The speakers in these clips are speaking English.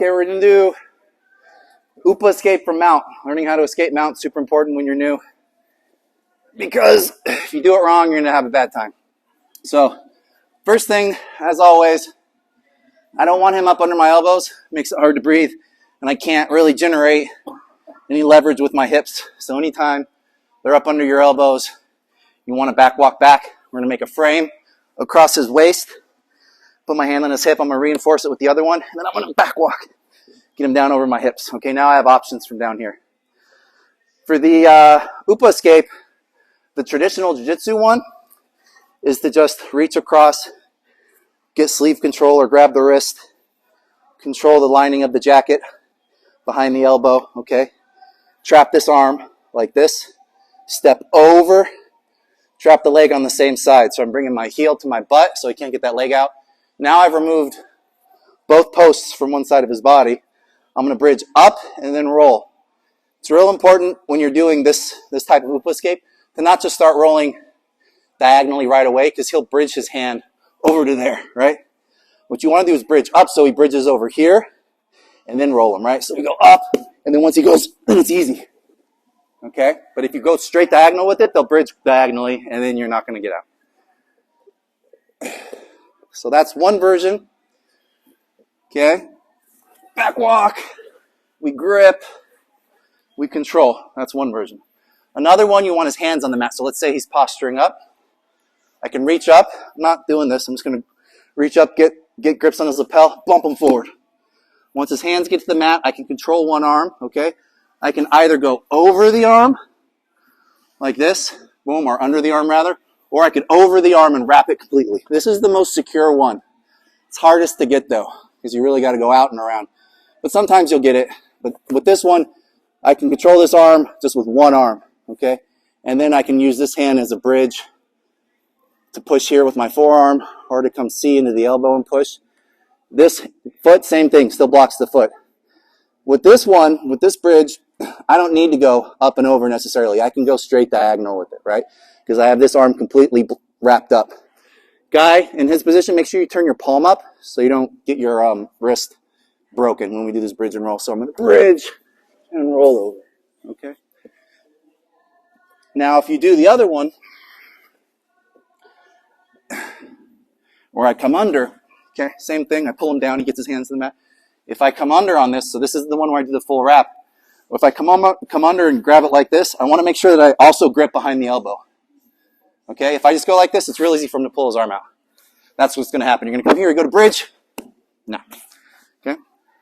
Okay, we're gonna do Upa escape from mount. Learning how to escape mount is super important when you're new, because if you do it wrong, you're gonna have a bad time. So first thing, as always, I don't want him up under my elbows. It makes it hard to breathe, and I can't really generate any leverage with my hips. So anytime they're up under your elbows, you want to back walk back. We're gonna make a frame across his waist. Put my hand on his hip. I'm gonna reinforce it with the other one, and then I'm gonna back walk. Get him down over my hips. Okay, now I have options from down here. For the Upa escape, the traditional jiu-jitsu one is to just reach across, get sleeve control or grab the wrist, control the lining of the jacket behind the elbow, okay? Trap this arm like this, step over, trap the leg on the same side. So I'm bringing my heel to my butt so he can't get that leg out. Now I've removed both posts from one side of his body. I'm going to bridge up and then roll. It's real important when you're doing this type of Upa escape to not just start rolling diagonally right away, because he'll bridge his hand over to there, right? What you want to do is bridge up so he bridges over here and then roll him, right? So we go up, and then once he goes, then it's easy, okay? But if you go straight diagonal with it, they'll bridge diagonally, and then you're not going to get out. So that's one version, okay? Back walk, we grip, we control. That's one version. Another one, you want his hands on the mat. So let's say he's posturing up. I can reach up. I'm not doing this. I'm just going to reach up, get grips on his lapel, bump him forward. Once his hands get to the mat, I can control one arm, okay? I can either go over the arm, like this, boom, or under the arm rather, or I can over the arm and wrap it completely. This is the most secure one. It's hardest to get though, because you really got to go out and around. But sometimes you'll get it. But with this one, I can control this arm just with one arm, okay? And then I can use this hand as a bridge to push here with my forearm, or to come C into the elbow and push. This foot, same thing, still blocks the foot. With this one, with this bridge, I don't need to go up and over necessarily. I can go straight diagonal with it, right? Because I have this arm completely wrapped up. Guy, in his position, make sure you turn your palm up so you don't get your wrist broken when we do this bridge and roll. So I'm going to bridge and roll over, okay? Now, if you do the other one, where I come under, okay, same thing. I pull him down, he gets his hands to the mat. If I come under on this, so this is the one where I do the full wrap. If I come under and grab it like this, I want to make sure that I also grip behind the elbow. Okay, if I just go like this, it's real easy for him to pull his arm out. That's what's going to happen. You're going to come here, you go to bridge. No. Okay?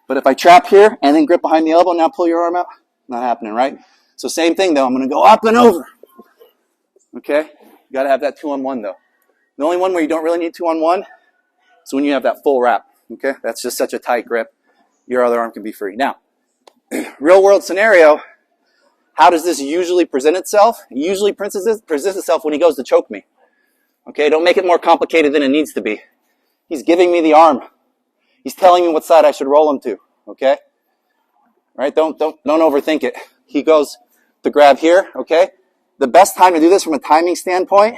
But if I trap here and then grip behind the elbow, now pull your arm out, not happening, right? So same thing though, I'm going to go up and over. Okay? You got to have that 2-on-1 though. The only one where you don't really need 2-on-1 is when you have that full wrap. Okay? That's just such a tight grip. Your other arm can be free. Now, real world scenario, how does this usually present itself? It usually presents itself when he goes to choke me. Okay? Don't make it more complicated than it needs to be. He's giving me the arm. He's telling me what side I should roll him to. Okay? Right? Don't overthink it. He goes to grab here. Okay? The best time to do this from a timing standpoint,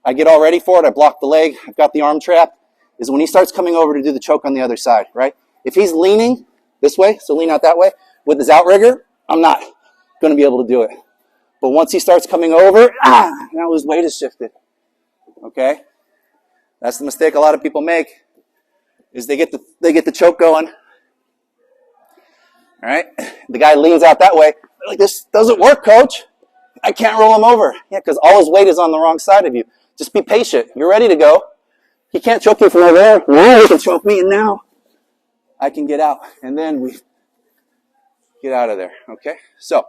I get all ready for it. I block the leg. I've got the arm trapped. Is when he starts coming over to do the choke on the other side, right? If he's leaning this way, so lean out that way, with his outrigger, I'm not going to be able to do it. But once he starts coming over, now his weight is shifted. Okay? That's the mistake a lot of people make, is they get the choke going. All right? The guy leans out that way. They're like, this doesn't work, coach. I can't roll him over. Yeah, because all his weight is on the wrong side of you. Just be patient. You're ready to go. He can't choke you from over there. Now he can choke me, and now I can get out. And then we get out of there. Okay? So,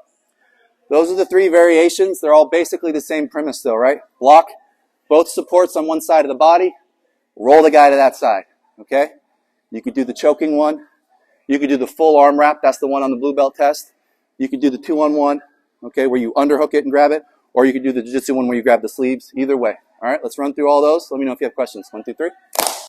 those are the 3 variations. They're all basically the same premise though, right? Block both supports on one side of the body. Roll the guy to that side. Okay? You could do the choking one. You could do the full arm wrap. That's the one on the blue belt test. You could do the 2-on-1. Okay, where you underhook it and grab it, or you could do the jiu-jitsu one where you grab the sleeves. Either way. All right, let's run through all those. Let me know if you have questions. 1, 2, 3.